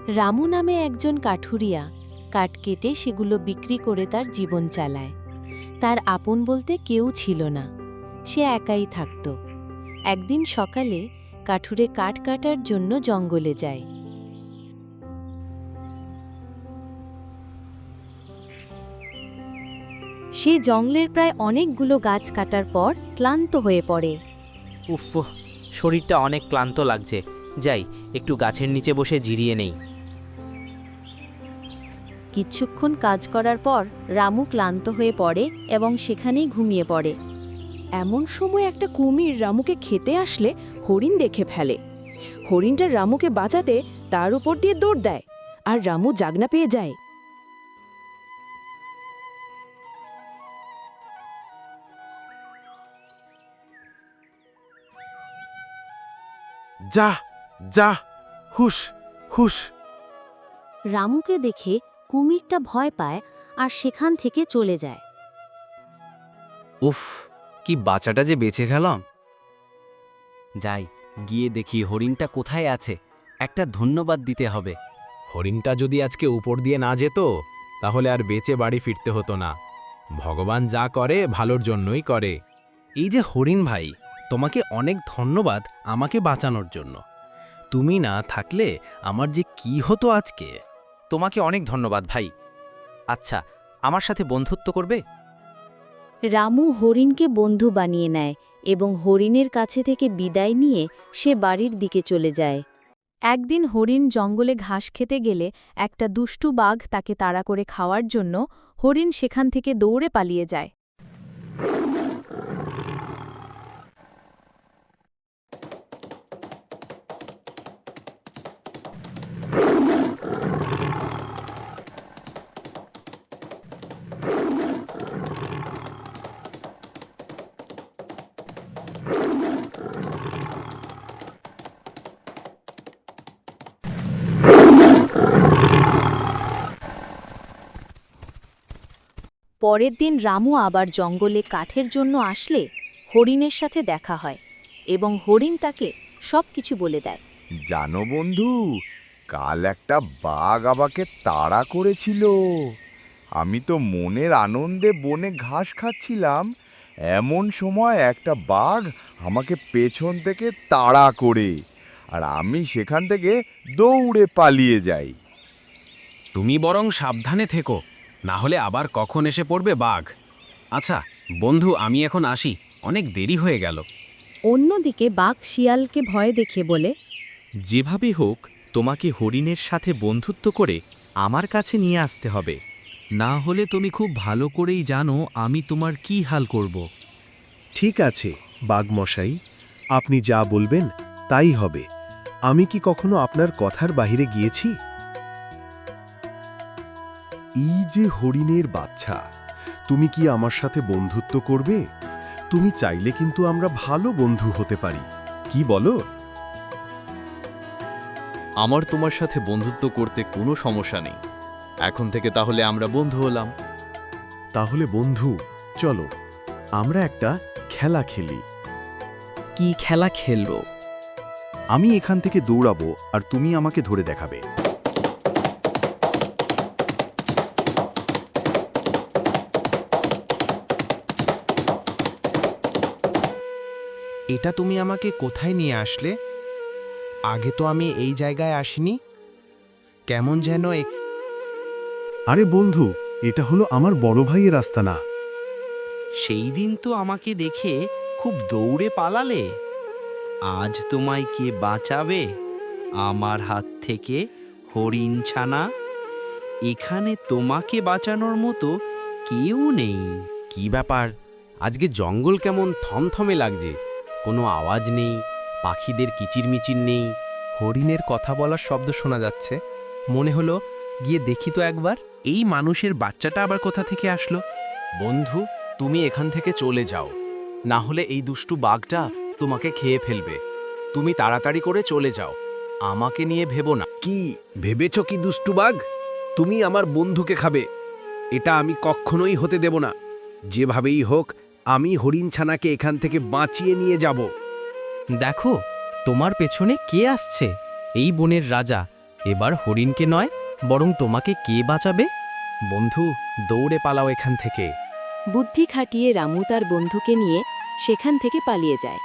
রামু নামে একজন কাঠুরিয়া কাঠ কেটে সেগুলো বিক্রি করে তার জীবন চালায়। তার আপন বলতে কেউ ছিল না, সে একাই থাকত। একদিন সকালে কাঠুরে কাঠ কাটার জন্য জঙ্গলে যায়। সে জঙ্গলের প্রায় অনেকগুলো গাছ কাটার পর ক্লান্ত হয়ে পড়ে। উফ, শরীরটা অনেক ক্লান্ত লাগছে, যাই একটু গাছের নিচে বসে জিরিয়ে নেই। কিছুক্ষণ কাজ করার পর রামু ক্লান্ত হয়ে পড়ে এবং সেখানেই ঘুমিয়ে পড়ে। এমন সময় একটা কুমির রামুকে খেতে আসলে হরিণ দেখে ফেলে। হরিণটা রামুকে বাঁচাতে তার উপর দিয়ে দৌড় দেয়, আর রামু জাগনা পেয়ে যায়। যা যা, হুশ হুশ। রামুকে দেখে কুমিরটা ভয় পায় আর সেখান থেকে চলে যায়। উফ, কি বাচ্চাটা যে বেঁচে গেলাম। যাই গিয়ে দেখি হরিণটা কোথায় আছে, একটা ধন্যবাদ দিতে হবে। হরিণটা যদি আজকে উপর দিয়ে না যেত তাহলে আর বেঁচে বাড়ি ফিরতে হতো না। ভগবান যা করে ভালোর জন্যই করে। এই যে হরিণ ভাই, তোমাকে অনেক ধন্যবাদ আমাকে বাঁচানোর জন্য। তুমি না থাকলে আমার যে কি হতো আজকে। তোমাকে অনেক ধন্যবাদ ভাই। আচ্ছা, আমার সাথে বন্ধুত্ব করবে? রামু হরিণকে বন্ধু বানিয়ে নেয় এবং হরিণের কাছে থেকে বিদায় নিয়ে সে বাড়ির দিকে চলে যায়। একদিন হরিণ জঙ্গলে ঘাস খেতে গেলে একটা দুষ্টু বাঘ তাকে তাড়া করে খাওয়ার জন্য হরিণ সেখান থেকে দৌড়ে পালিয়ে যায়। পরের দিন রামু আবার জঙ্গলে কাঠের জন্য আসলে হরিণের সাথে দেখা হয় এবং হরিণ তাকে সবকিছু বলে দেয়। জানো বন্ধু, কাল একটা বাঘ আমাকে তাড়া করেছিল। আমি তো মনের আনন্দে বনে ঘাস খাচ্ছিলাম, এমন সময় একটা বাঘ আমাকে পেছন থেকে তাড়া করে, আর আমি সেখান থেকে দৌড়ে পালিয়ে যাই। তুমি বরং সাবধানে থেকো, না হলে আবার কখন এসে পড়বে বাঘ। আচ্ছা বন্ধু, আমি এখন আসি, অনেক দেরি হয়ে গেল। অন্যদিকে বাঘ শিয়ালকে ভয় দেখে বলে, যেভাবে হোক তোমাকে হরিণের সাথে বন্ধুত্ব করে আমার কাছে নিয়ে আসতে হবে, না হলে তুমি খুব ভালো করেই জানো আমি তোমার কি হাল করব। ঠিক আছে বাঘমশাই, আপনি যা বলবেন তাই হবে। আমি কি কখনো আপনার কথার বাহিরে গিয়েছি? এই যে হরিণের বাচ্চা, তুমি কি আমার সাথে বন্ধুত্ব করবে? তুমি চাইলে কিন্তু আমরা ভালো বন্ধু হতে পারি, কি বলো? আমার তোমার সাথে বন্ধুত্ব করতে কোনো সমস্যা নেই। এখন থেকে তাহলে আমরা বন্ধু হলাম। তাহলে বন্ধু, চলো আমরা একটা খেলা খেলি। কি খেলা খেলবো? আমি এখান থেকে দৌড়াবো আর তুমি আমাকে ধরে দেখাবে। এটা তুমি আমাকে কোথায় নিয়ে আসলে? আগে তো আমি এই জায়গায় আসিনি। কেমন যেন আরে বন্ধু, এটা হলো আমার বড় ভাইয়ের আস্তানা। সেই দিন তো আমাকে দেখে খুব দৌড়ে পালালে, আজ তোমায় কে বাঁচাবে আমার হাত থেকে হরিণ ছানা? এখানে তোমাকে বাঁচানোর মতো কেউ নেই। কি ব্যাপার, আজকে জঙ্গল কেমন থমথমে লাগছে? কোনো আওয়াজ নেই, পাখিদের কিচিরমিচির নেই। হরিণের কথা বলার শব্দ শোনা যাচ্ছে। মনে হলো গিয়ে দেখি তো একবার, এই মানুষের বাচ্চাটা আবার কোথা থেকে আসলো। বন্ধু, তুমি এখান থেকে চলে যাও, না হলে এই দুষ্টু বাঘটা তোমাকে খেয়ে ফেলবে। তুমি তাড়াতাড়ি করে চলে যাও, আমাকে নিয়ে ভেবো না। কি ভেবেছ কি দুষ্টু বাঘ? তুমি আমার বন্ধুকে খাবে? এটা আমি কখনোই হতে দেব না। যেভাবেই হোক আমি হরিণ ছানাকে এখান থেকে বাঁচিয়ে নিয়ে যাব। দেখো তোমার পেছনে কে আসছে, এই বনের রাজা। এবার হরিণকে নয় বরং তোমাকে কে বাঁচাবে? বন্ধু, দৌড়ে পালাও এখান থেকে। বুদ্ধি খাটিয়ে রামু তার বন্ধুকে নিয়ে সেখান থেকে পালিয়ে যায়।